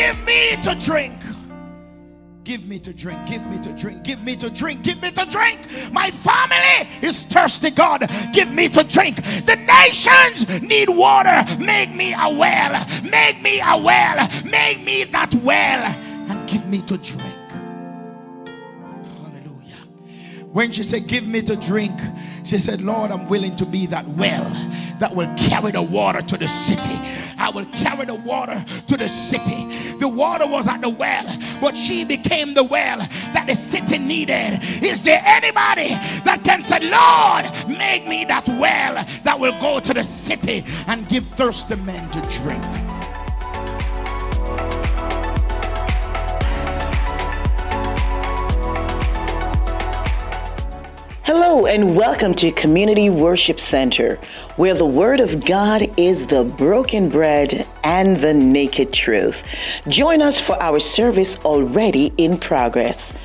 give me to drink. Give me to drink, give me to drink, give me to drink, give me to drink. My family is thirsty, God. Give me to drink. The nations need water. Make me a well. Make me a well. Make me that well. And give me to drink. Hallelujah. When she said, give me to drink, she said, Lord, I'm willing to be that well that will carry the water to the city. I will carry the water to the city. The water was at the well, but she became the well that the city needed. Is there anybody that can say, Lord, make me that well that will go to the city and give thirsty men to drink? Hello and welcome to Community Worship Center, where the Word of God is the broken bread and the naked truth. Join us for our service already in progress.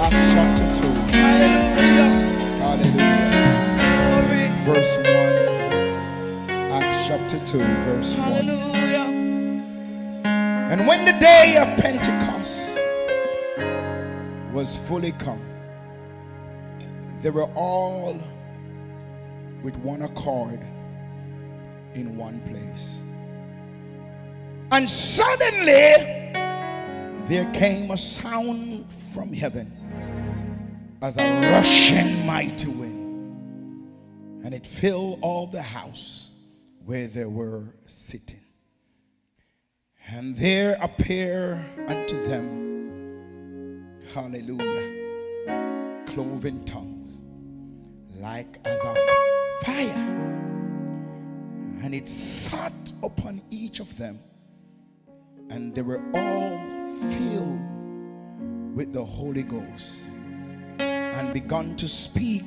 Acts chapter 2. Hallelujah. Hallelujah. Verse 1. Acts chapter 2, verse 1. Hallelujah. And when the day of Pentecost was fully come, they were all with one accord in one place. And suddenly there came a sound from heaven as a rushing mighty wind, and it filled all the house where they were sitting. And there appeared unto them, hallelujah, cloven tongues like as of fire, and it sat upon each of them, and they were all filled with the Holy Ghost, and begun to speak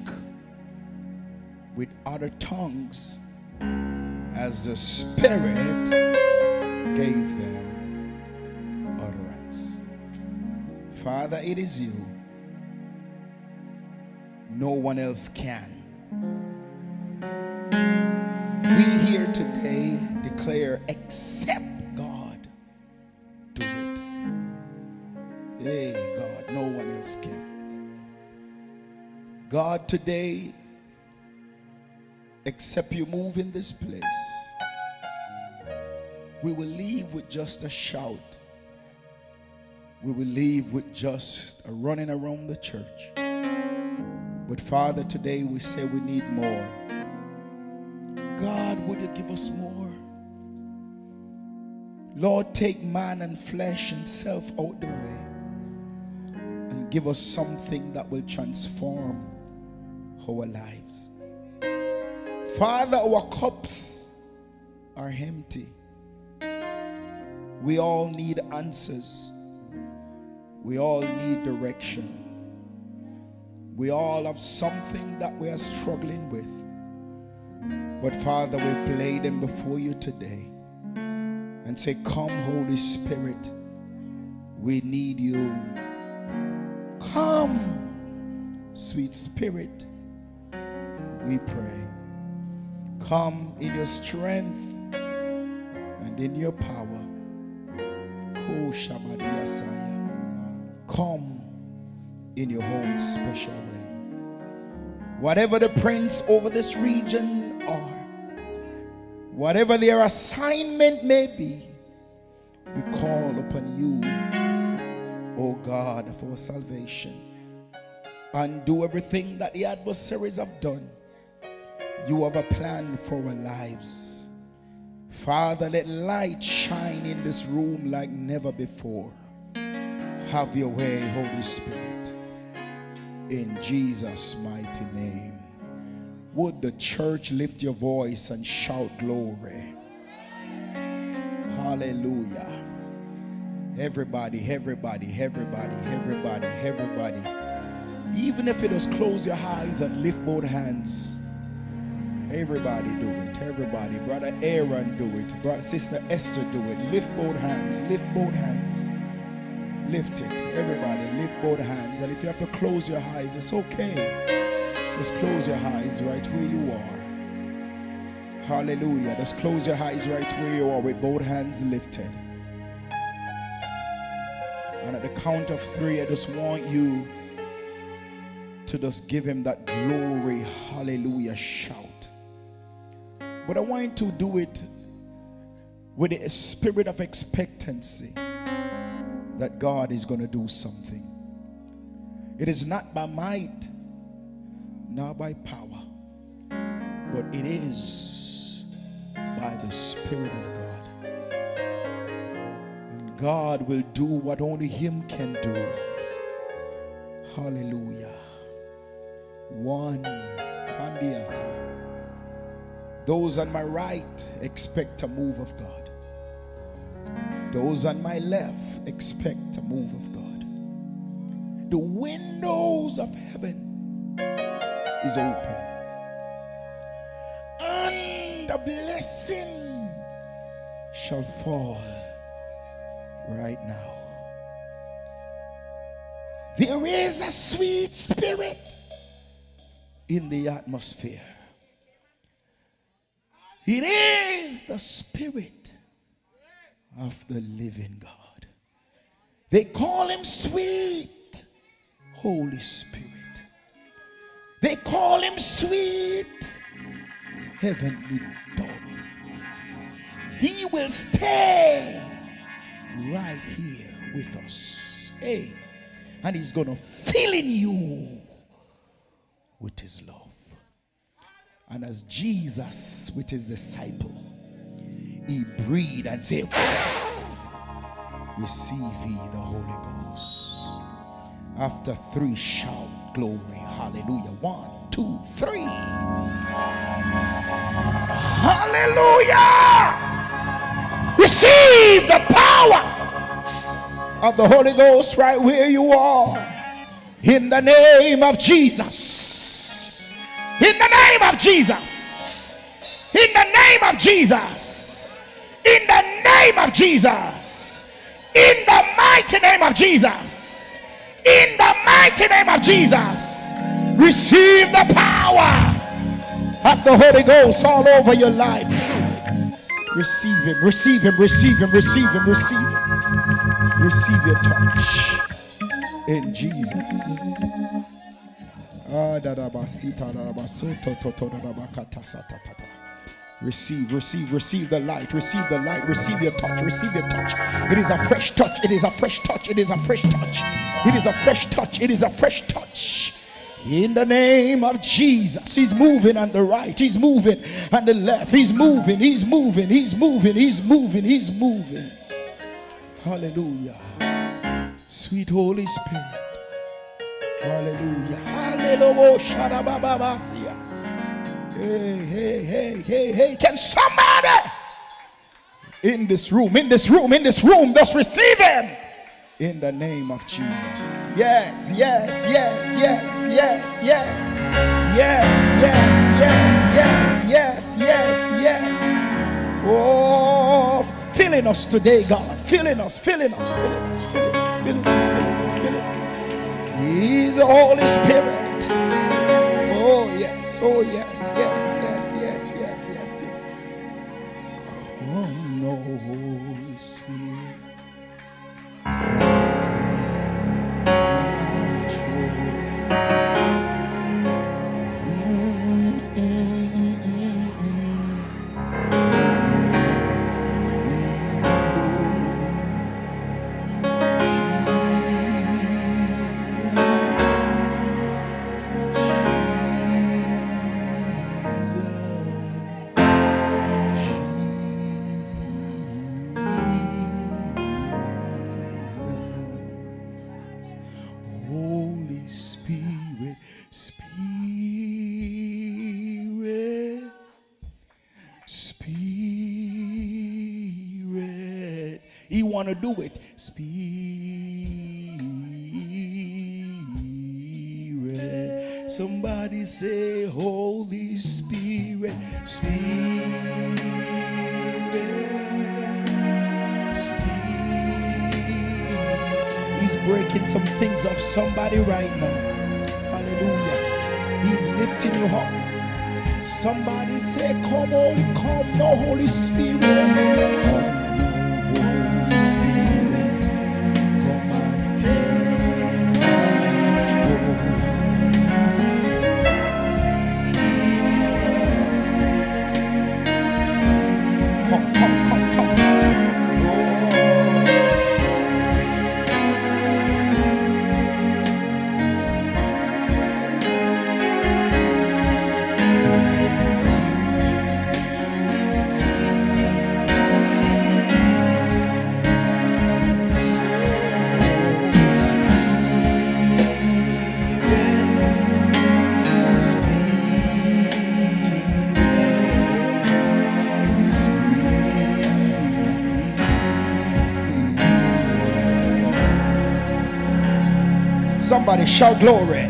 with other tongues as the Spirit gave them utterance. Father, it is you. No one else can. We here today declare, except God do it. Hey, God, no one else can. God, today, except you move in this place, we will leave with just a shout. We will leave with just a running around the church. But Father, today we say we need more. God, would you give us more? Lord, take man and flesh and self out the way and give us something that will transform our lives. Father, our cups are empty. We all need answers. We all need direction. We all have something that we are struggling with. But Father, we lay them before you today and say, come, Holy Spirit, we need you. Come, sweet Spirit, we pray. Come in your strength and in your power. Come in your own special way. Whatever the prince over this region are, whatever their assignment may be, we call upon you, O God, for salvation. And do everything that the adversaries have done. You have a plan for our lives. Father, let light shine in this room like never before. Have your way, Holy Spirit. In Jesus' mighty name. Would the church lift your voice and shout glory? Hallelujah. Everybody, everybody, everybody, everybody, everybody. Even if it was close your eyes and lift both hands. Everybody do it. Everybody. Brother Aaron do it. Brother, Sister Esther do it. Lift both hands. Lift both hands. Lift it. Everybody lift both hands. And if you have to close your eyes, it's okay. Just close your eyes right where you are. Hallelujah. Just close your eyes right where you are with both hands lifted. And at the count of 3, I just want you to just give him that glory, hallelujah shout. But I want you to do it with a spirit of expectancy that God is going to do something. It is not by might, nor by power, but it is by the Spirit of God. And God will do what only him can do. Hallelujah. 1, those on my right expect a move of God. Those on my left expect a move of God. The windows of heaven is open, and the blessing shall fall right now. There is a sweet spirit in the atmosphere. It is the Spirit of the living God. They call him sweet Holy Spirit. They call him sweet heavenly dove. He will stay right here with us. Hey, and he's going to fill in you with his love. And as Jesus with his disciple, he breathed and said, receive ye the Holy Ghost. After 3, shout glory, hallelujah. 1, 2, 3. Hallelujah. Receive the power of the Holy Ghost right where you are. In the name of Jesus. In the name of Jesus. In the name of Jesus. In the name of Jesus. In the mighty name of Jesus. In the mighty name of Jesus. Receive the power of the Holy Ghost all over your life. Receive him, receive him, receive him, receive him, receive him. Receive your touch in Jesus. Receive, receive, receive the light, receive the light, receive your touch, receive your touch. It is a fresh touch, it is a fresh touch, it is a fresh touch, it is a fresh touch, it is a fresh touch. In the name of Jesus, he's moving on the right, he's moving on the left, he's moving, he's moving, he's moving, he's moving, he's moving. Hallelujah. Sweet Holy Spirit. Hallelujah. Hallelujah. Hey, hey, hey, hey, hey. Can somebody in this room, just receive him in the name of Jesus? Yes, yes, yes, yes, yes, yes, yes, yes, yes, yes, yes, yes. Oh, filling us today, God. Filling us, filling us, filling us, filling us, filling us, filling us, filling us. He's the Holy Spirit. Oh, yes, oh, yes, yes, yes, yes, yes, yes, yes. Come, no Holy Spirit. He want to do it. Spirit. Somebody say, Holy Spirit. Spirit. Spirit. He's breaking some things off somebody right now. Hallelujah. He's lifting you up. Somebody say, come Holy, come, no Holy Spirit. Come, Holy Spirit, come and take control. Come. Somebody shout glory.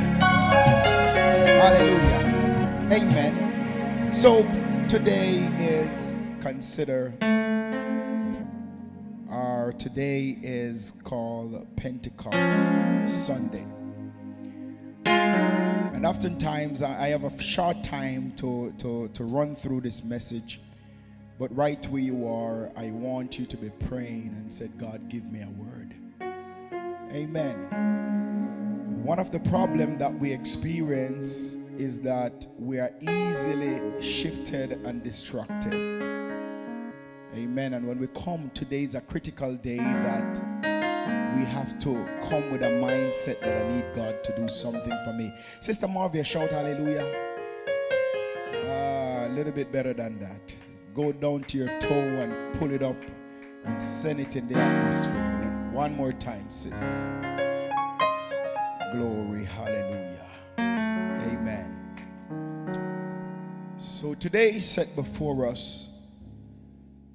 Hallelujah. Amen. So today is today is called Pentecost Sunday. And oftentimes I have a short time to run through this message. But right where you are, I want you to be praying and say, God, give me a word. Amen. One of the problems that we experience is that we are easily shifted and distracted. Amen. And when we come, today is a critical day that we have to come with a mindset that I need God to do something for me. Sister Morvia, shout hallelujah. A little bit better than that. Go down to your toe and pull it up and send it in the atmosphere. One more time, sis. Glory, hallelujah. Amen. So today set before us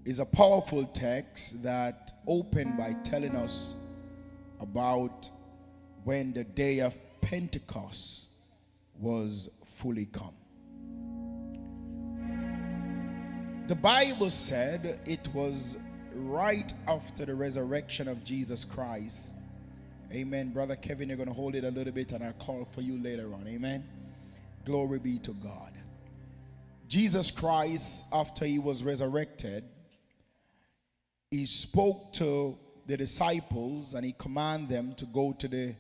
is a powerful text that opened by telling us about when the day of Pentecost was fully come. The Bible said it was right after the resurrection of Jesus Christ. Amen. Brother Kevin, you're going to hold it a little bit and I'll call for you later on. Amen. Glory be to God. Jesus Christ, after he was resurrected, he spoke to the disciples and he commanded them to go to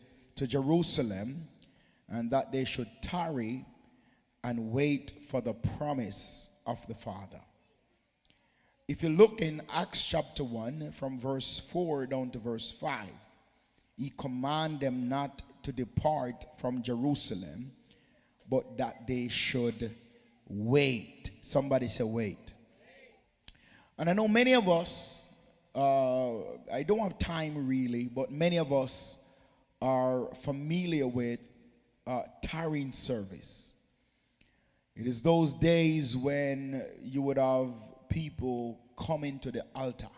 Jerusalem and that they should tarry and wait for the promise of the Father. If you look in Acts chapter 1 from verse 4 down to verse 5, he commanded them not to depart from Jerusalem, but that they should wait. Somebody say wait. And I know many of us, I don't have time really, but many of us are familiar with tarrying service. It is those days when you would have people come into the altar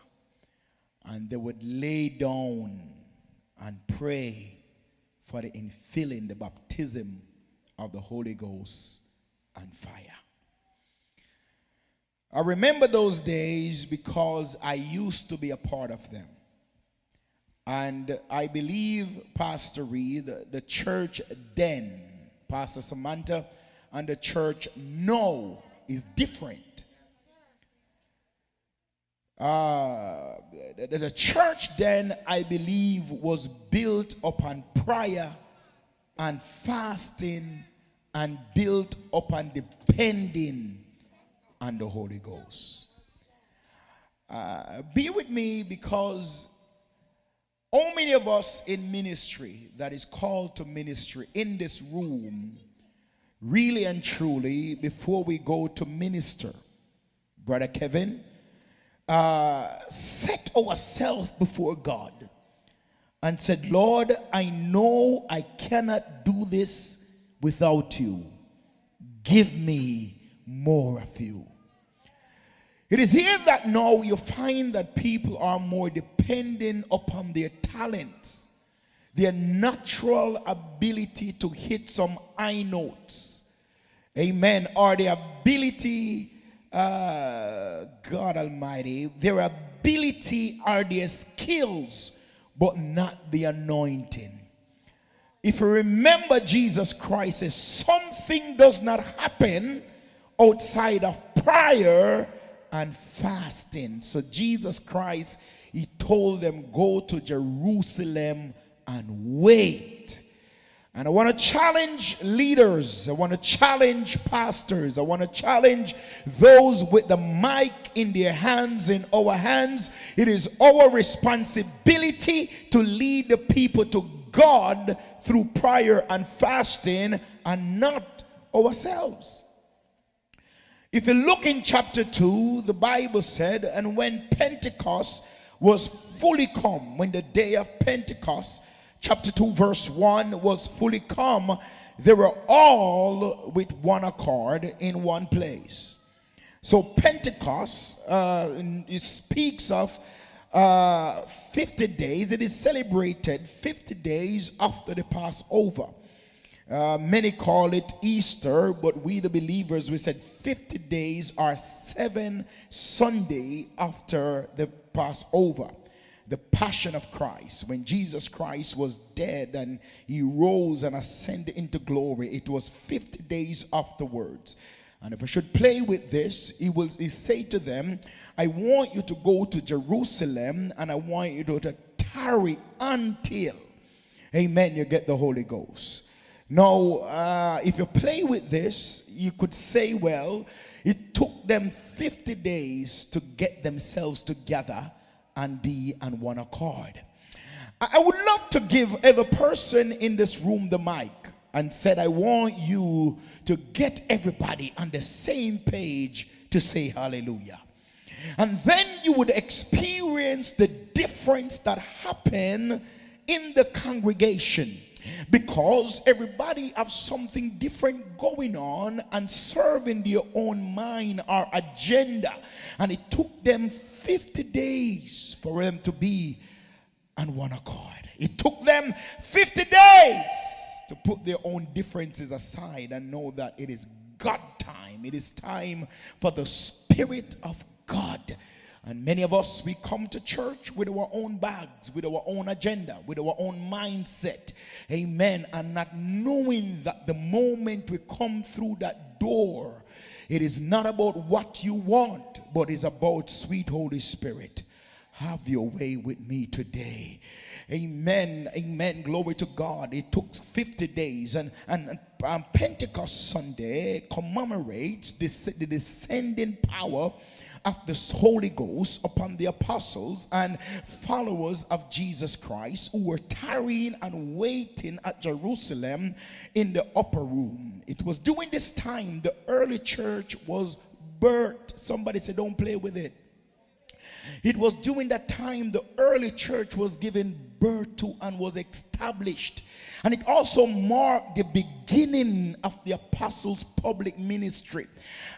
and they would lay down and pray for the infilling, the baptism of the Holy Ghost and fire. I remember those days because I used to be a part of them. And I believe, Pastor Reid, the church then, Pastor Samantha, and the church now is different. The church then, I believe, was built upon prayer and fasting and built upon depending on the Holy Ghost. Be with me, because how many of us in ministry that is called to ministry in this room, really and truly, before we go to minister, Brother Kevin, set ourselves before God and said, Lord, I know I cannot do this without you. Give me more of you. It is here that now you find that people are more dependent upon their talents, their natural ability to hit some high notes. Amen. Or the ability, God Almighty, their ability are their skills, but not the anointing. If you remember, Jesus Christ says something does not happen outside of prayer and fasting. So Jesus Christ, he told them, go to Jerusalem and wait. And I want to challenge leaders. I want to challenge pastors. I want to challenge those with the mic in their hands, in our hands. It is our responsibility to lead the people to God through prayer and fasting, and not ourselves. If you look in chapter 2, the Bible said, and when Pentecost was fully come, when the day of Pentecost, chapter 2 verse 1 was fully come, they were all with one accord in one place. So Pentecost, it speaks of 50 days. It is celebrated 50 days after the Passover. Many call it Easter, but we the believers, we said 50 days are 7 Sunday after the Passover. The passion of Christ, when Jesus Christ was dead and he rose and ascended into glory, it was 50 days afterwards. And if I should play with this, he say to them, I want you to go to Jerusalem and I want you to tarry until, amen, you get the Holy Ghost. Now, if you play with this, you could say, well, it took them 50 days to get themselves together and be on one accord. I would love to give every person in this room the mic and said, I want you to get everybody on the same page to say hallelujah. And then you would experience the difference that happened in the congregation, because everybody have something different going on and serving their own mind or agenda. And it took them 50 days for them to be on one accord. It took them 50 days to put their own differences aside and know that it is God time. It is time for the Spirit of God. And many of us, we come to church with our own bags, with our own agenda, with our own mindset. Amen. And not knowing that the moment we come through that door, it is not about what you want, but it's about sweet Holy Spirit. Have your way with me today. Amen. Amen. Glory to God. It took 50 days. And Pentecost Sunday commemorates the descending power of the Holy Ghost upon the apostles and followers of Jesus Christ, who were tarrying and waiting at Jerusalem in the upper room. It was during this time the early church was birthed. Somebody said, don't play with it. It was during that time the early church was given birth to and was established. And it also marked the beginning of the apostles' public ministry.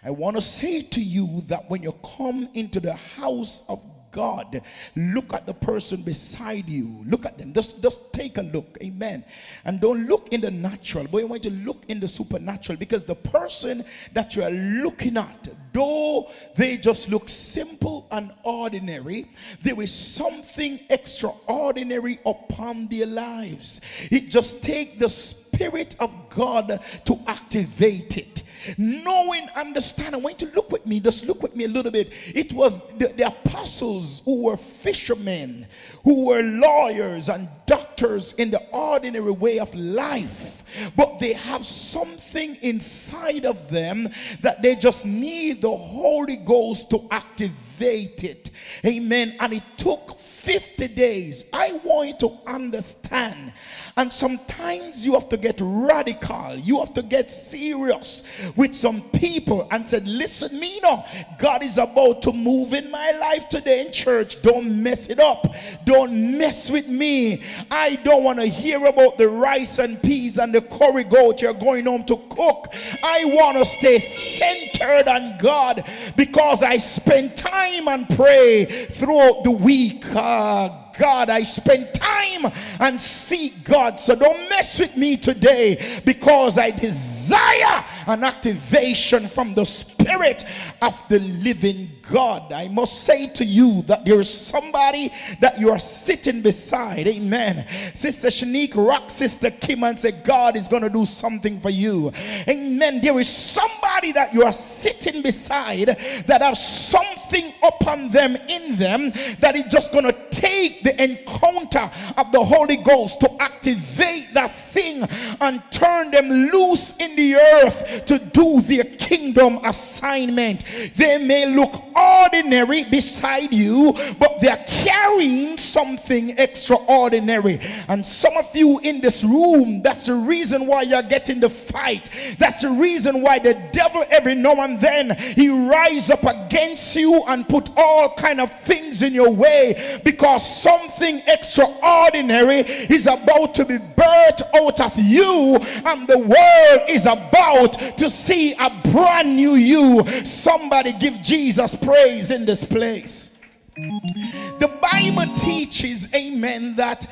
I want to say to you that when you come into the house of God, look at the person beside you. Look at them. Just take a look. Amen. And don't look in the natural, but you want to look in the supernatural, because the person that you are looking at, though they just look simple and ordinary, there is something extraordinary upon their lives. It just takes the Spirit of God to activate it. Knowing, understand, I want you to look with me, just look with me a little bit. It was the apostles who were fishermen, who were lawyers and doctors in the ordinary way of life, but they have something inside of them that they just need the Holy Ghost to activate it. Amen. And it took 50 days. I want you to understand. And sometimes you have to get radical. You have to get serious with some people and said, listen, me now, God is about to move in my life today in church. Don't mess it up. Don't mess with me. I don't want to hear about the rice and peas and the curry goat you're going home to cook. I want to stay centered on God, because I spend time and pray throughout the week. God, I spend time and seek God. So don't mess with me today, because I desire an activation from the Spirit of the living God. I must say to you that there is somebody that you are sitting beside. Amen. Sister Shanique, rock Sister Kim and say, God is going to do something for you. Amen. There is somebody that you are sitting beside that has something upon them, in them, that is just going to take the encounter of the Holy Ghost to activate that thing and turn them loose in the earth to do their kingdom assignment. They may look ordinary beside you, but they're carrying something extraordinary. And some of you in this room, that's the reason why you're getting the fight. That's the reason why the devil every now and then he rise up against you and put all kind of things in your way, because something extraordinary is about to be birthed out of you, and the world is about to see a brand new you. Somebody give Jesus praise in this place. The Bible teaches, amen, that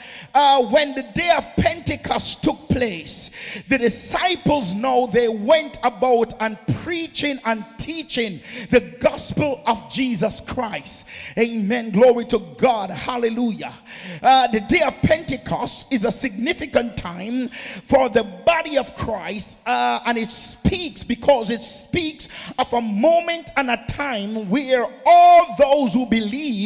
when the day of Pentecost took place, the disciples know they went about and preaching and teaching the gospel of Jesus Christ. Amen. Glory to God. Hallelujah. The day of Pentecost is a significant time for the body of Christ, and it speaks because it speaks of a moment and a time where all those who believe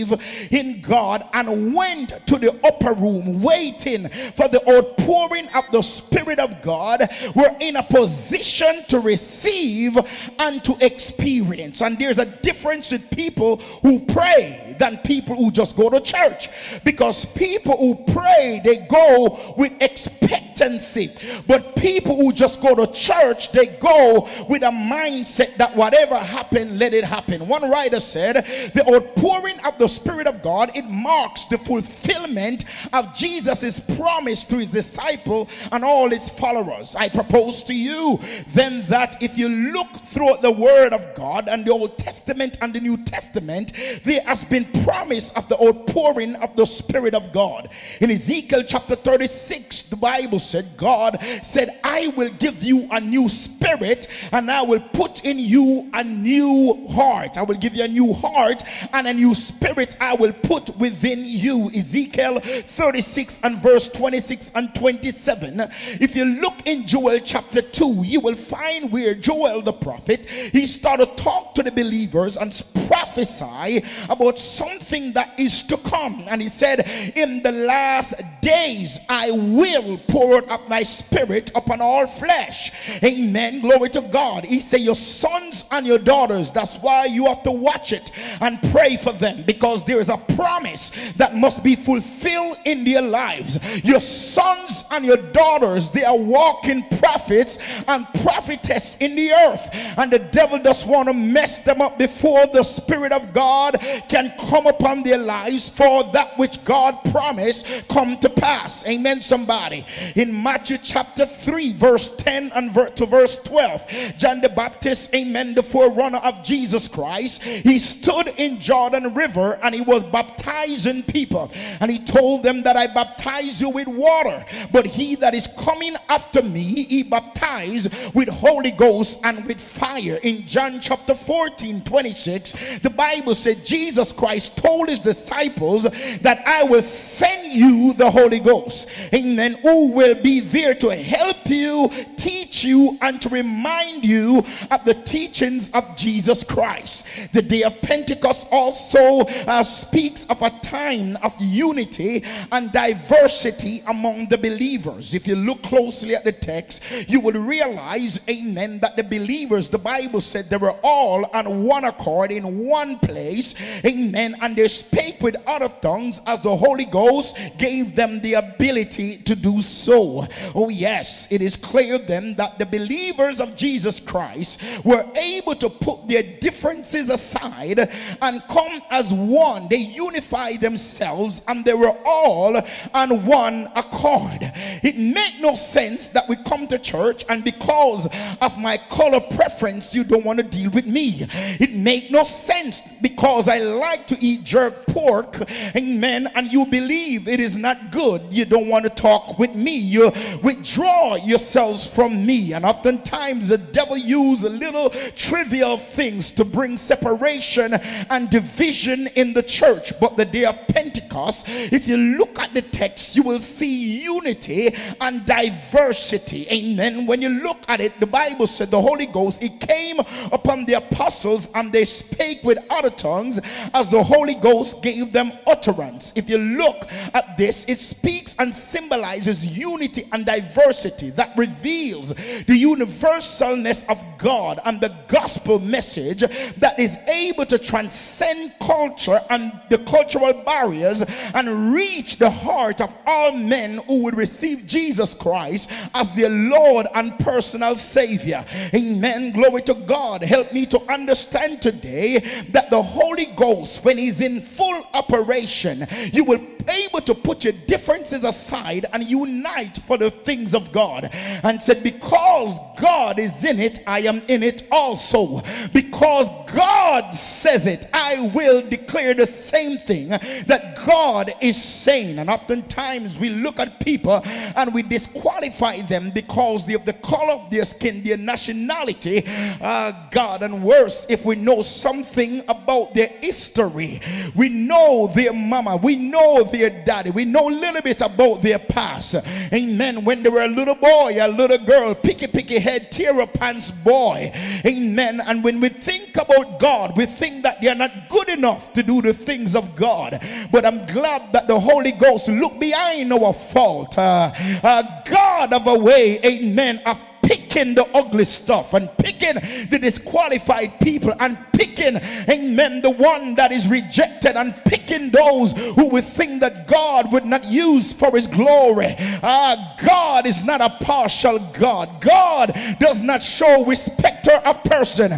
in God and went to the upper room waiting for the outpouring of the Spirit of God were in a position to receive and to experience. And there's a difference with people who pray than people who just go to church, because people who pray, they go with expectancy, but people who just go to church, they go with a mindset that whatever happened, let it happen. One writer said the outpouring of the Spirit of God, it marks the fulfillment of Jesus's promise to his disciple and all his followers. I propose to you then that if you look through the word of God and the Old Testament and the New Testament, there has been promise of the outpouring of the Spirit of God. In Ezekiel chapter 36, the Bible said, God said, I will give you a new spirit and I will put in you a new heart. I will give you a new heart and a new spirit I will put within you. Ezekiel 36 and verse 26 and 27. If you look in Joel chapter 2, you will find where Joel the prophet, he started to talk to the believers and prophesy about something that is to come. And he said, in the last days I will pour out my spirit upon all flesh. Amen. Glory to God. He said, your sons and your daughters, that's why you have to watch it and pray for them, because there is a promise that must be fulfilled in their lives. Your sons and your daughters, they are walking prophets and prophetess in the earth, and the devil just want to mess them up before the Spirit of God can come upon their lives for that which God promised come to pass. Amen, somebody. In Matthew chapter 3 verse 10 and to verse 12, John the Baptist, amen, the forerunner of Jesus Christ, he stood in Jordan River and he was baptizing people, and he told them that I baptize you with water, but he that is coming after me, he baptize with Holy Ghost and with fire. In John chapter 14 26, the Bible said Jesus Christ told his disciples that I will send you the Holy Ghost, amen, who will be there to help you, teach you, and to remind you of the teachings of Jesus Christ. The day of Pentecost also speaks of a time of unity and diversity among the believers. If you look closely at the text, you will realize, amen, that the believers, the Bible said they were all on one accord in one place, amen, and they spake with other tongues as the Holy Ghost gave them the ability to do so. Oh yes, it is clear then that the believers of Jesus Christ were able to put their differences aside and come as one. They unified themselves and they were all on one accord. It meant make no sense that we come to church and because of my color preference, you don't want to deal with me. It make no sense because I like to eat jerk pork, amen, and you believe it is not good. You don't want to talk with me. You withdraw yourselves from me. And oftentimes the devil uses little trivial things to bring separation and division in the church. But the day of Pentecost, if you look at the text, you will see unity and diversity. Amen. When you look at it, the Bible said the Holy Ghost, it came upon the apostles and they spake with other tongues as the Holy Ghost gave them utterance. If you look at this, it speaks and symbolizes unity and diversity that reveals the universalness of God and the gospel message that is able to transcend culture and the cultural barriers and reach the heart of all men who would receive Jesus Christ as their Lord and personal Savior. Amen. Glory to God. Help me to understand today that the Holy Ghost, when he's in full operation, you will be able to put your differences aside and unite for the things of God. And said, because God is in it, I am in it also. Because God says it, I will declare the same thing that God is saying. And oftentimes we look at people and we disqualify them because of the color of their skin, their nationality, God, and worse, if we know something about their history, we know their mama, we know their daddy, we know a little bit about their past. Amen. When they were a little boy, a little girl, picky head, tear up pants boy. Amen. And when we think about God, we think that they are not good enough to do the things of God. But I'm glad that the Holy Ghost look behind our fault. God of a way, amen, of picking the ugly stuff and picking the disqualified people and picking, amen, the one that is rejected and picking those who would think that God would not use for his glory. God is not a partial God. God does not show respecter of person.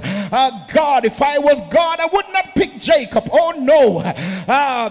God, if I was God, I would not pick Jacob. Oh no,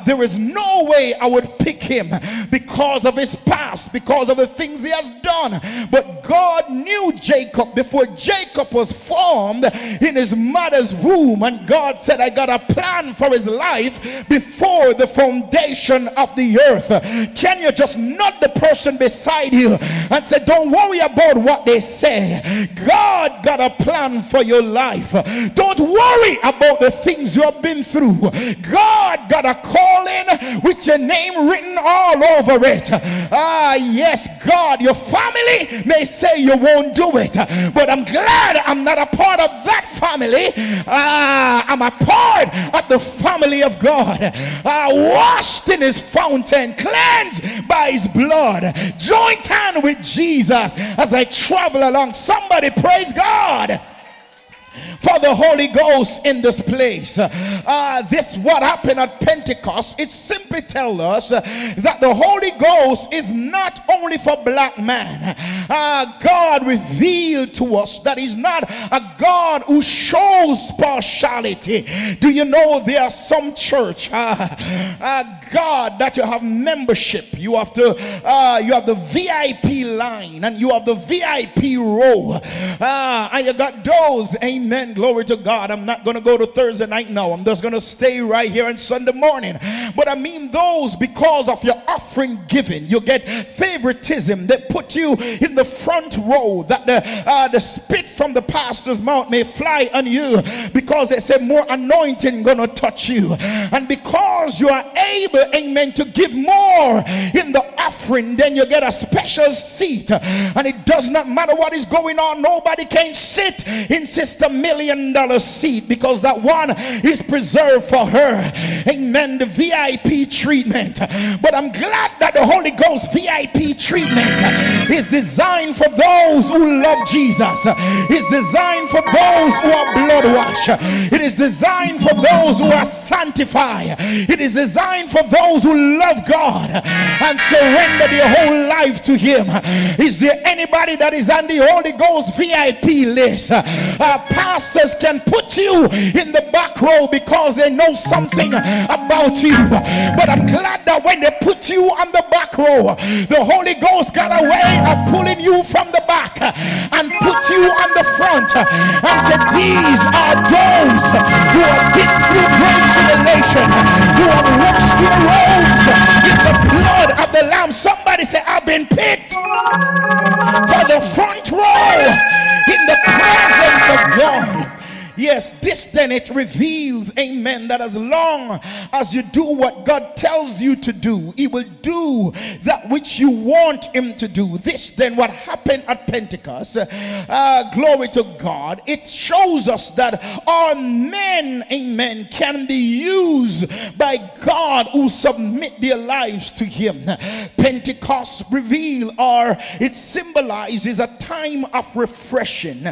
there is no way I would pick him because of his past, because of the things he has done. But God knew Jacob before Jacob was formed in his mother's womb, and God said, I got a plan for his life before the foundation of the earth. Can you just nod the person beside you and say, don't worry about what they say. God got a plan for your life. Don't worry about the things you have been through. God got a calling with your name written all over it. Yes, God, your family may say you won't do it, but I'm glad I'm not a part of that family. I'm a part of the family of God, washed in his fountain, cleansed by his blood, joint hand with Jesus as I travel along. Somebody praise God for the Holy Ghost in this place. This what happened at Pentecost. It simply tells us that the Holy Ghost is not only for black man. God revealed to us that he's not a God who shows partiality. Do you know there are some church God that you have membership, you have to you have the VIP line and you have the VIP row, and you got those, amen, glory to God. I'm not going to go to Thursday night now. I'm just going to stay right here on Sunday morning. But I mean those, because of your offering giving, you get favoritism. They put you in the front row that the spit from the pastor's mouth may fly on you, because they say more anointing gonna touch you. And because you are able, amen, to give more in the offering, then you get a special seat. And it does not matter what is going on. Nobody can sit in Sister $1 million seat, because that one is preserved for her. Amen. The VIP treatment. But I'm glad that the Holy Ghost VIP treatment is designed for those who love Jesus. It's designed for those who are blood washed. It is designed for those who are sanctified. It is designed for those who love God and surrender their whole life to him. Is there anybody that is on the Holy Ghost VIP list? Pastor pastors can put you in the back row because they know something about you. But I'm glad that when they put you on the back row, the Holy Ghost got a way of pulling you from the back and put you on the front and said, these are those who have been through great tribulation, who have washed their robes in the blood of the Lamb. Somebody say, I've been picked for the front row in the presence of God. Yes, this then it reveals, amen, that as long as you do what God tells you to do, he will do that which you want him to do. This then what happened at Pentecost, glory to God, it shows us that our men, amen, can be used by God who submit their lives to him. Pentecost reveal, or it symbolizes a time of refreshing.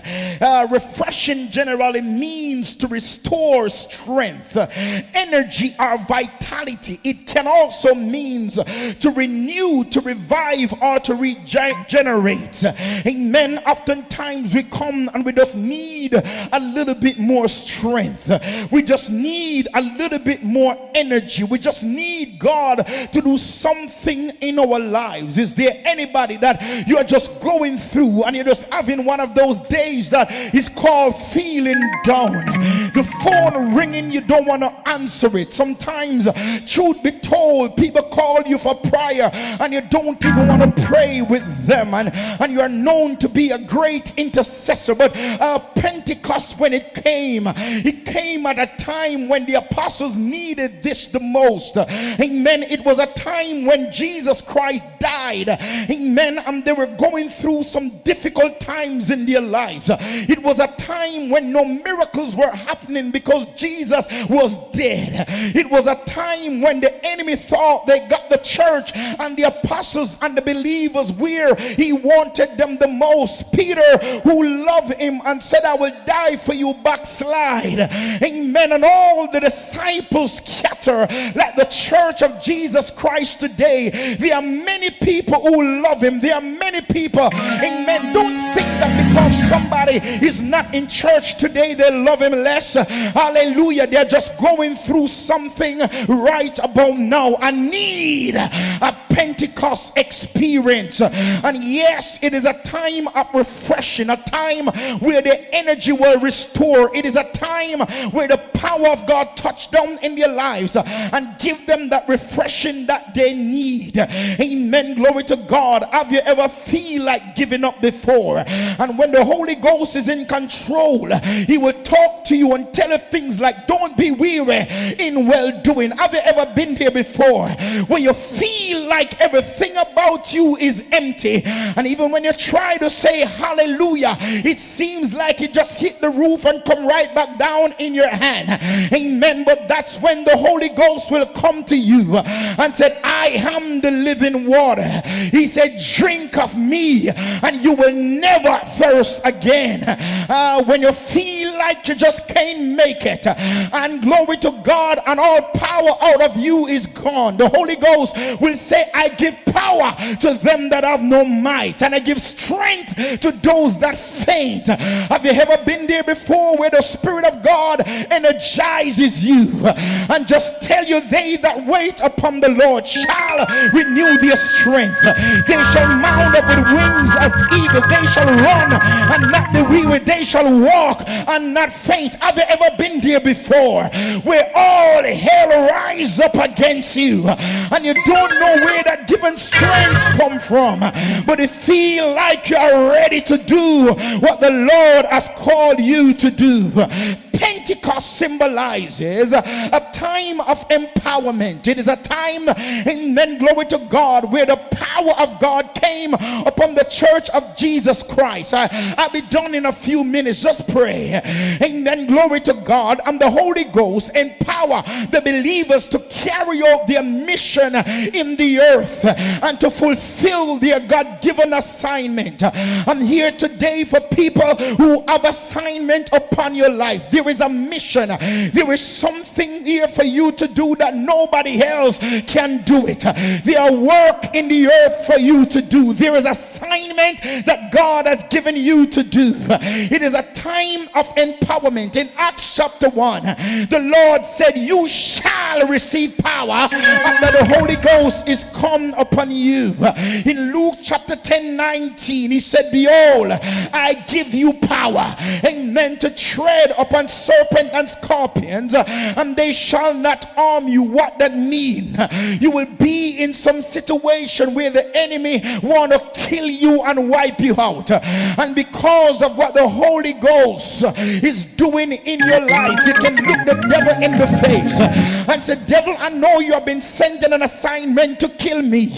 Refreshing generally means to restore strength, energy, or vitality. It can also means to renew, to revive, or to regenerate. Amen. Oftentimes we come and we just need a little bit more strength. We just need a little bit more energy. We just need God to do something in our lives. Is there anybody that you are just going through and you're just having one of those days that is called feeling down? The phone ringing, you don't want to answer it. Sometimes, truth be told, people call you for prayer and you don't even want to pray with them, and you are known to be a great intercessor. But Pentecost, when it came at a time when the apostles needed this the most. Amen. It was a time when Jesus Christ died. Amen. And they were going through some difficult times in their lives. It was a time when no miracles were happening because Jesus was dead. It was a time when the enemy thought they got the church and the apostles and the believers where he wanted them the most. Peter, who loved him and said, I will die for you, backslide. Amen. And all the disciples scatter like the church of Jesus Christ today. There are many people who love him. There are many people, amen, don't think that because somebody is not in church today they love him less. Hallelujah. They're just going through something right about now. I need a Pentecost experience. And yes, it is a time of refreshing, a time where the energy will restore. It is a time where the power of God touch down in their lives and give them that refreshing that they need. Amen. Glory to God. Have you ever feel like giving up before? And when the Holy Ghost is in control, he will talk to you and tell you things like, don't be weary in well doing. Have you ever been there before where you feel like everything about you is empty, and even when you try to say hallelujah, it seems like it just hit the roof and come right back down in your hand? Amen. But that's when the Holy Ghost will come to you and said, I am the living water. He said, drink of me and you will never thirst again. When you feel like you just can't make it, and glory to God, and all power out of you is gone, the Holy Ghost will say, I give power to them that have no might, and I give strength to those that faint. Have you ever been there before where the Spirit of God energizes you and just tell you, they that wait upon the Lord shall renew their strength. They shall mount up with wings as eagles. They shall run and not be weary. They shall walk and not faint. Have you ever been there before where all hell rise up against you and you don't know where that given strength come from, but you feel like you are ready to do what the Lord has called you to do? Pentecost symbolizes a time of empowerment. It is a time, amen, glory to God, where the power of God came upon the church of Jesus Christ. I'll be done in a few minutes. Just pray. Amen, glory to God. And the Holy Ghost empower the believers to carry out their mission in the earth and to fulfill their God-given assignment. I'm here today for people who have assignment upon your life. There is a mission. There is something here for you to do that nobody else can do it. There are work in the earth work for you to do. There is assignment that God has given you to do. It is a time of empowerment. In Acts chapter 1, the Lord said, you shall receive power after the Holy Ghost is come upon you. In Luke chapter 10:19, he said, behold, I give you power, amen, to tread upon serpents and scorpions, and they shall not harm you. What that mean? You will be in some situation where the enemy want to kill you and wipe you out, and because of what the Holy Ghost is doing in your life, you can look the devil in the face and say, devil, I know you have been sent in an assignment to kill me,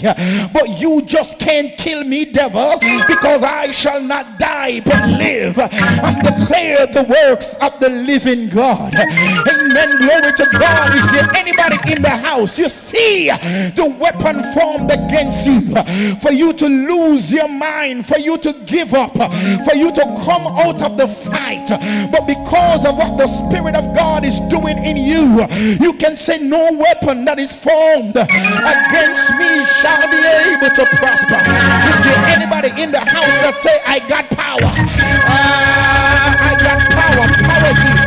but you just can't kill me, devil, because I shall not die but live and declare the works of the living God. Amen. Glory to God. Is there anybody in the house? You see the weapon formed against you, for you to lose your mind, for you to give up, for you to come out of the fight, but because of what the Spirit of God is doing in you, you can say, no weapon that is formed against me shall be able to prosper. Is there anybody in the house that say, I got power? I got power. Power here.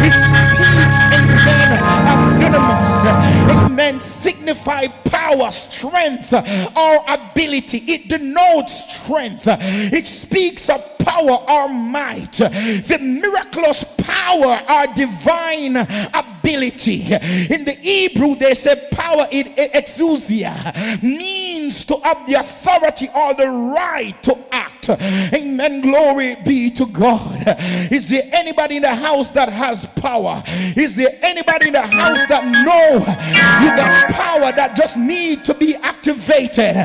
It speaks, amen, of dunamis. Amen. Signify power, strength, or ability. It denotes strength. It speaks of power or might. The miraculous power or divine ability. In the Hebrew, they say power in exousia means to have the authority or the right to act. Amen. Glory be to God. Is there anybody in the house that has power? Is there anybody in the house that know you got power that just need to be activated?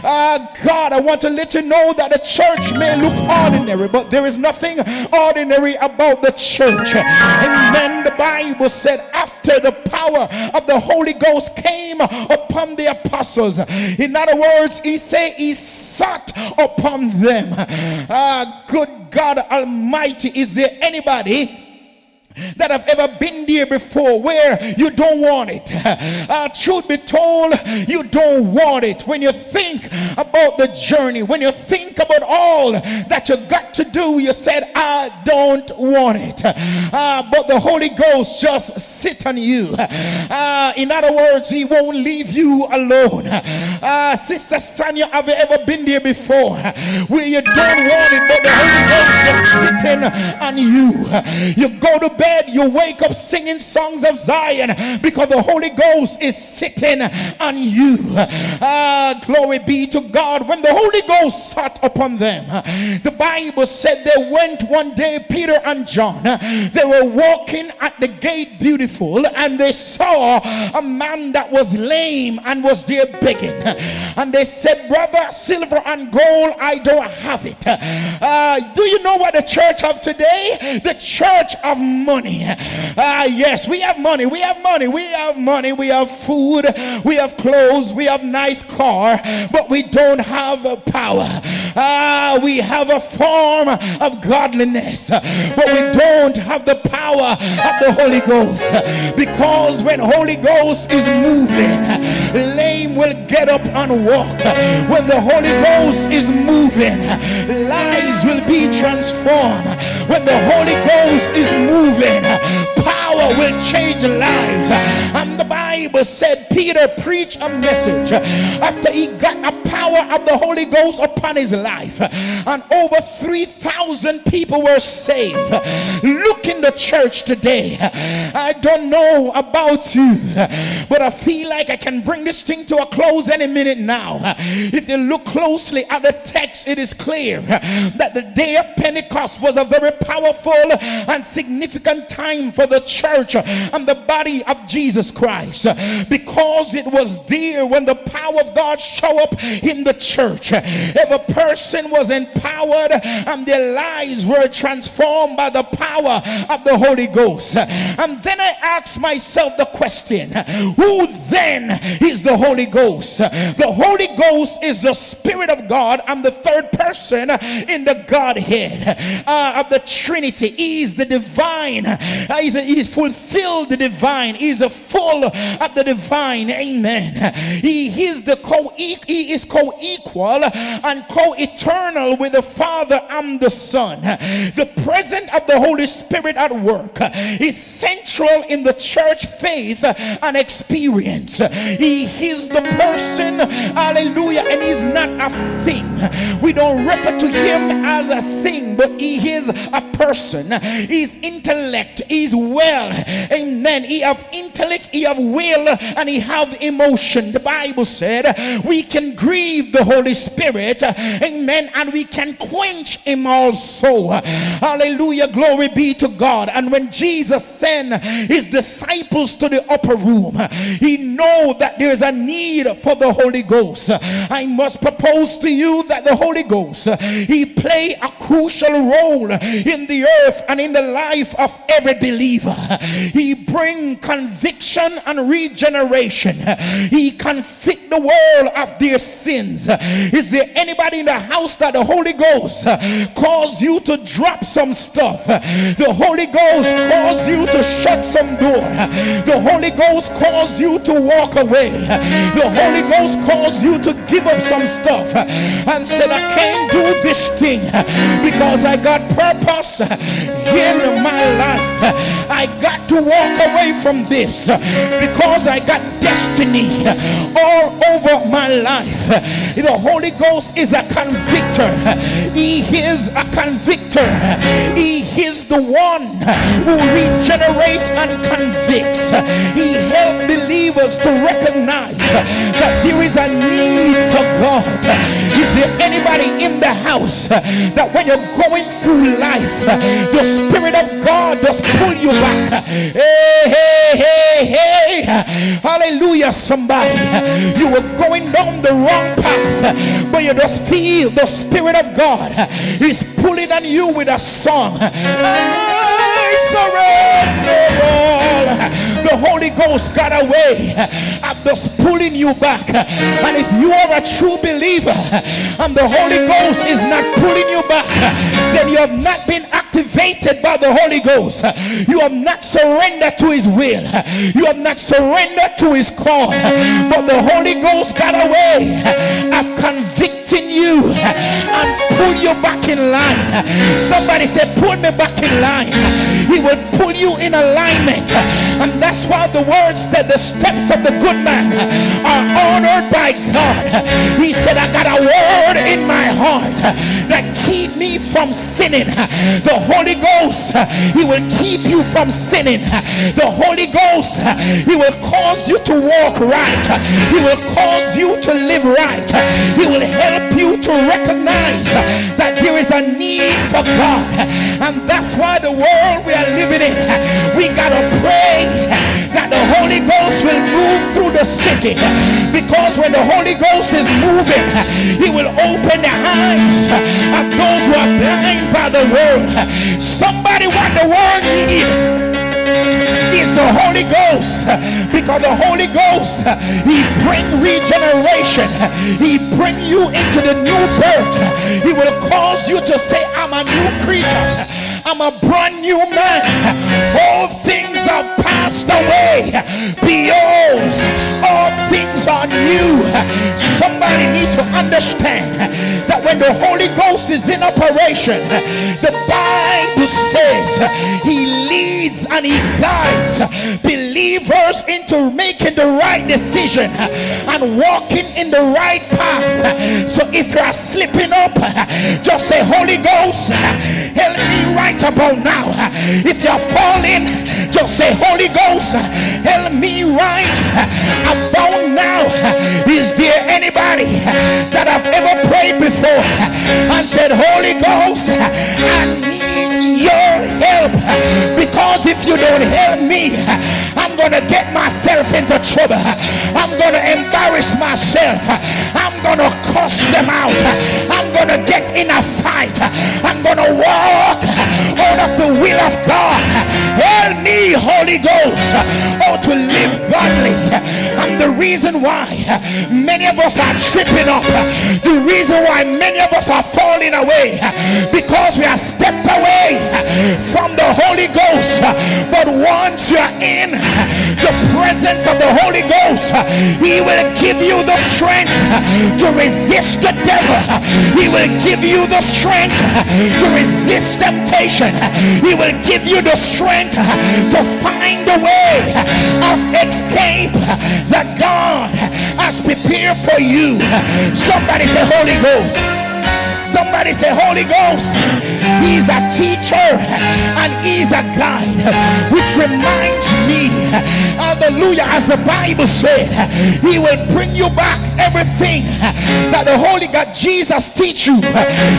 God, I want to let you know that the church may look ordinary, but there is nothing ordinary about the church. Amen. The Bible said after the power of the Holy Ghost came upon the apostles, in other words, he said he sat upon them. Good God Almighty, is there anybody that have ever been there before where you don't want it? Truth be told, you don't want it. When you think about the journey, when you think about all that you got to do, you said, I don't want it. But the Holy Ghost just sit on you. In other words, he won't leave you alone. Sister Sanya, have you ever been there before where you don't want it, but the Holy Ghost just sitting on you? You go to bed, you wake up singing songs of Zion because the Holy Ghost is sitting on you. Glory be to God. When the Holy Ghost sat upon them, the Bible said they went one day, Peter and John, they were walking at the gate beautiful, and they saw a man that was lame and was there begging, and they said, brother, silver and gold I don't have it. Do you know what the church have today? The church of money. Yes, we have money, we have money, we have money, we have food, we have clothes, we have nice car, but we don't have power. We have a form of godliness, but we don't have the power of the Holy Ghost, because when Holy Ghost is moving, lame will get up and walk. When the Holy Ghost is moving, lives will be transformed. When the Holy Ghost is moving, power will change lives. And the Bible said Peter preached a message after he got a power of the Holy Ghost upon his life, and over 3,000 people were saved. Look in the church today. I don't know about you, but I feel like I can bring this thing to a close any minute now. If you look closely at the text, it is clear that the day of Pentecost was a very powerful and significant time for the church and the body of Jesus Christ, because it was there when the power of God showed up in the church. Every person was empowered and their lives were transformed by the power of the Holy Ghost. And then I asked myself the question, who then is the Holy Ghost? The Holy Ghost is the Spirit of God and the third person in the Godhead of the Trinity. He is the divine. He is fulfilled the divine. He is a full of have the divine. Amen. He is co-equal and co-eternal with the Father and the Son. The presence of the Holy Spirit at work is central in the church faith and experience. He is the person, hallelujah, and he's not a thing. We don't refer to him as a thing, but he is a person. He's intellect, he's well, amen. He have intellect, he have will, and he have emotion. The Bible said we can grieve the Holy Spirit, amen, and we can quench him also. Hallelujah, glory be to God. And when Jesus sent his disciples to the upper room, he know that there is a need for the Holy Ghost. I must propose to you that the Holy Ghost, he play a crucial role in the earth and in the life of every believer. He bring conviction and regeneration. He convict the world of their sins. Is there anybody in the house that the Holy Ghost cause you to drop some stuff? The Holy Ghost cause you to shut some door. The Holy Ghost cause you to walk away. The Holy Ghost cause you to give up some stuff and said, I can't do this thing because I got purpose in my life. I got to walk away from this because I got destiny all over my life. The Holy Ghost is a convictor. He is a convictor. He is the one who regenerates and convicts. He helps believers to recognize that there is a need for God. Is there anybody in the house that when you're going through life, the Spirit of God does pull you back? Hey, hallelujah, somebody. You were going down the wrong path, but you just feel the Spirit of God is pulling on you with a song. I surrender all. The Holy Ghost got a way of just pulling you back. And if you are a true believer and the Holy Ghost is not pulling you back, then you have not been activated by the Holy Ghost. You have not surrendered to his will. You have not surrendered to his call. But the Holy Ghost got a way of convicting you and pull you back in line. Somebody said, pull me back in line. He will pull you in alignment. And that's why the word said the steps of the good man are honored by God. He said, I got a word in my heart that keep me from sinning. The Holy Ghost, he will keep you from sinning. The Holy Ghost, he will cause you to walk right. He will cause you to live right. He will help you to recognize that there is a need for God. And that's why the world we are living in, we gotta pray that the Holy Ghost will move through the city, because when the Holy Ghost is moving, he will open the eyes of those who are blind by the world. Somebody want the world need is the Holy Ghost, because the Holy Ghost, he bring regeneration. He bring you into the new birth. He will cause you to say, I'm a new creature. I'm a brand new man. All things are passed away. Behold, all things are new. Somebody need to understand that when the Holy Ghost is in operation, the Bible says he leads and he guides believers into making the right decision and walking in the right path. So if you are slipping up, just say, Holy Ghost, help me right about now. If you're falling, just say, Holy Ghost, help me right about now. Is there anybody that have ever prayed before and said, Holy Ghost, I need your help, because if you don't help me, I'm gonna get myself into trouble. I'm gonna embarrass myself. I'm gonna cuss them out. I'm gonna get in a fight. I'm gonna walk out of the will of God. Help me, Holy Ghost, to live godly. And the reason why many of us are tripping up, the reason why many of us are falling away, because we have stepped away from the Holy Ghost. But once you're in, the the presence of the Holy Ghost, he will give you the strength to resist the devil. He will give you the strength to resist temptation. He will give you the strength to find a way of escape that God has prepared for you. Somebody say Holy Ghost. Somebody say Holy Ghost. He's a teacher and he's a guide, which reminds me, hallelujah, as the Bible said, he will bring you back everything that the Holy God Jesus teach you.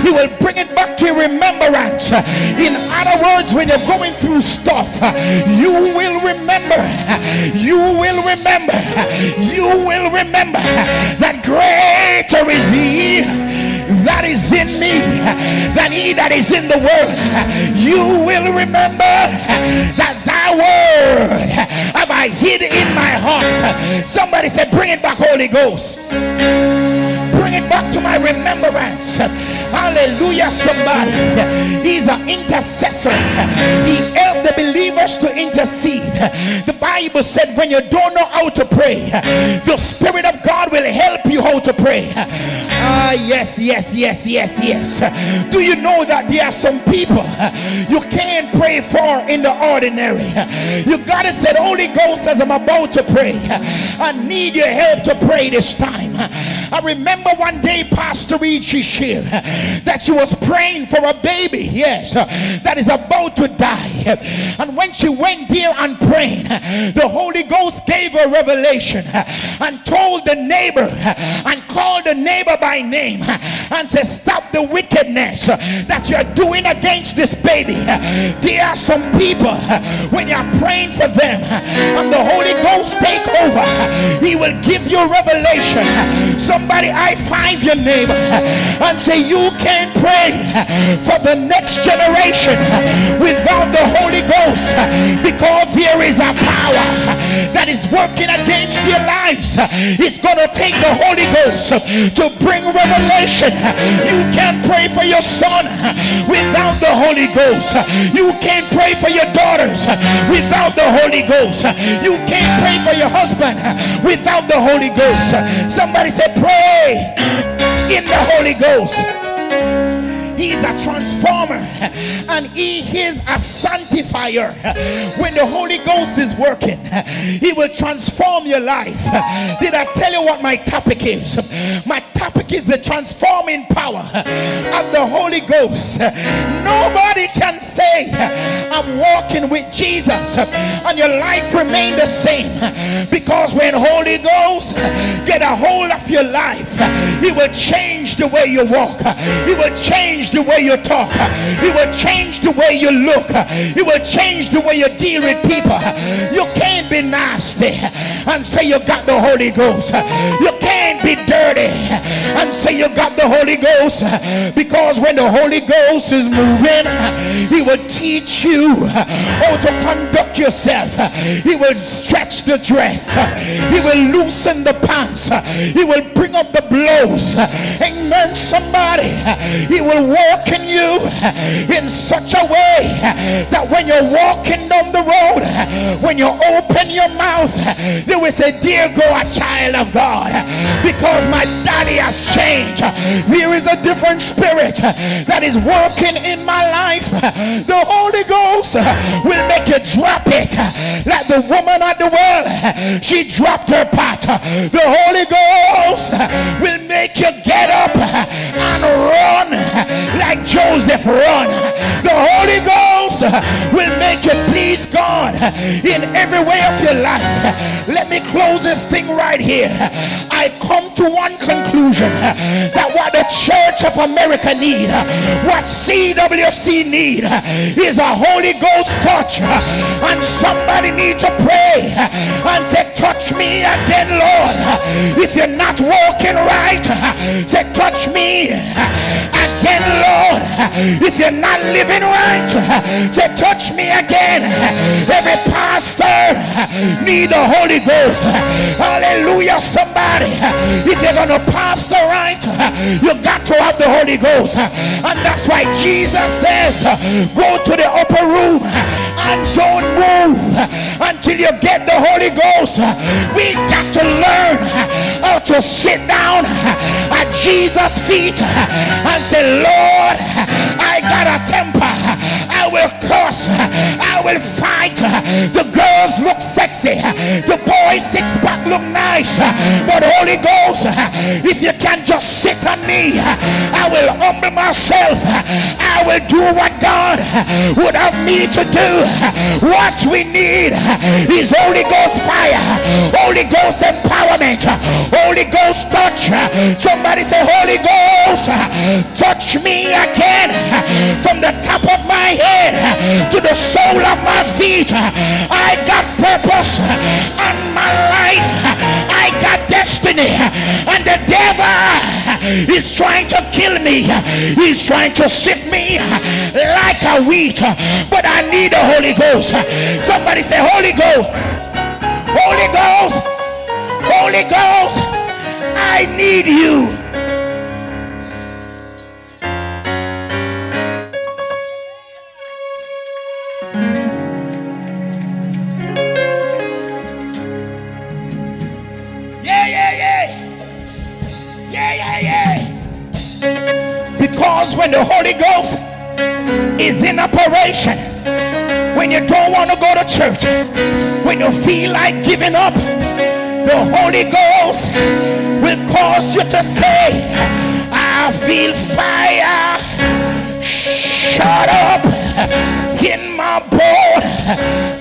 He will bring it back to your remembrance. In other words, when you're going through stuff, you will remember, you will remember, you will remember that greater is he that is in me than he that is in the world. You will remember that thy word have I hid in my heart. Somebody said, bring it back, Holy Ghost. Bring it back to my remembrance. Hallelujah. Somebody, he's an intercessor. He helped the believers to intercede. The Bible said when you don't know how to pray, the Spirit of God will help you how to pray. Yes. Do you know that there are some people you can't pray for in the ordinary? You gotta say, Holy Ghost, as I'm about to pray, I need your help to pray this time. I remember one day Pastor Reid, she shared that she was praying for a baby, yes, that is about to die. And when she went there and prayed, the Holy Ghost gave her revelation and told the neighbor and called the neighbor by name and said, stop the wickedness that you're doing against this baby. There are some people, when you're praying for them and the Holy Ghost take over, he will give you revelation. Somebody high five your neighbor and say, you can't pray for the next generation without the Holy Ghost, because there is a power that is working against their lives. It's going to take the Holy Ghost to bring revelation. You can't pray for your son without the Holy Ghost. You can't pray for your daughters without the Holy Ghost. You can't pray for your husband without the Holy Ghost. Somebody say, pray in the Holy Ghost. He's a transformer and he is a sanctifier. When the Holy Ghost is working, he will transform your life. Did I tell you what my topic is? My topic is the transforming power of the Holy Ghost. Nobody can say I'm walking with Jesus and your life remain the same, because when Holy Ghost get a hold of your life, he will change the way you walk. He will change the way you talk. He will change the way you look. He will change the way you deal with people. You can't be nasty and say you got the Holy Ghost. You can't be dirty and say you got the Holy Ghost, because when the Holy Ghost is moving, he will teach you how to conduct yourself. He will stretch the dress. He will loosen the pants. He will bring up the blows. Amen, somebody. He will walk in you in such a way that when you're walking down the road, when you open your mouth, they will say, "Dear God, a child of God," because my daddy has changed. There is a different spirit that is working in my life. The Holy Ghost will make you drop it like the woman at the well. She dropped her pot. The Holy Ghost will make you get up and run like Joseph run. The Holy Ghost will make you please God in every way of your life. Let me close this thing right here. I come to one conclusion, that what the Church of America need, what CWC need, is a Holy Ghost touch. And somebody needs to pray and say, touch me again, Lord. If you're not walking right, say, touch me again, Lord. If you're not living right, say, touch me again. Every pastor need the Holy Ghost. Hallelujah. somebody, if you're going to pass the right, you got to have the Holy Ghost. And that's why Jesus says, go to the upper room and don't move until you get the Holy Ghost. We got to learn how to sit down at Jesus' feet and say, Lord, I got a temper. I will curse. I will fight. The girls look sexy. The boys six-pack look nice. But Holy Ghost, if you can just sit on me, I will humble myself. I will do what God would have me to do. What we need is Holy Ghost fire, Holy Ghost empowerment, Holy Ghost touch. Somebody say, Holy Ghost, touch me again from the top of my head to the sole of my feet. I got purpose on my life. I got destiny, and the devil is trying to kill me. He's trying to sift me like a wheat, but I need the Holy Ghost. Somebody say, Holy Ghost, Holy Ghost, Holy Ghost, I need you. Because when the Holy Ghost is in operation, when you don't want to go to church, when you feel like giving up, the Holy Ghost will cause you to say, I feel fire shut up in my bone.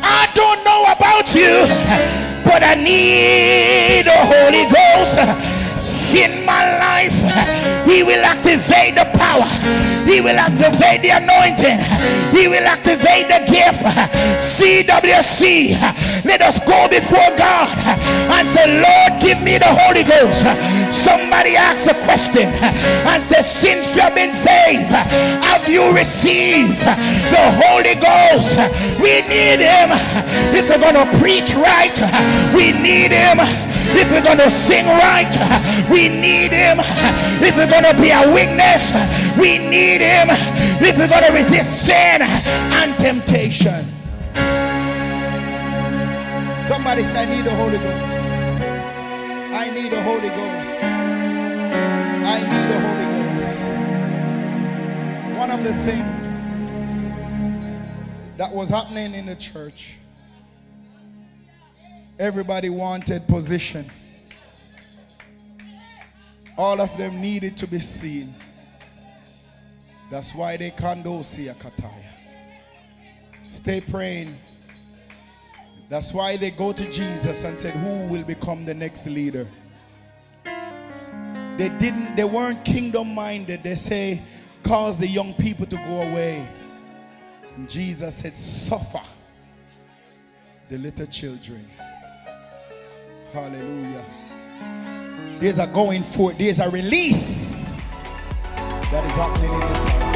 I don't know about you, but I need the Holy Ghost in my life. He will activate the power. He will activate the anointing. He will activate the gift. CWC, let us go before God and say, Lord, give me the Holy Ghost. Somebody asks a question and says, since you have been saved, have you received the Holy Ghost? We need him. If we're going to preach right, we need him. If we're going to sing right, we need him. If we're going to be a witness, we need him. If we're going to resist sin and temptation. Somebody say, I need the Holy Ghost. I need the Holy Ghost. I need the Holy Ghost. One of the things that was happening in the church, everybody wanted position. All of them needed to be seen. That's why they kandosia kataya. Stay praying. That's why they go to Jesus and said, who will become the next leader? They weren't kingdom minded. They say, cause the young people to go away. And Jesus said, suffer the little children. Hallelujah. There's a going forth. There's a release that is happening in this house.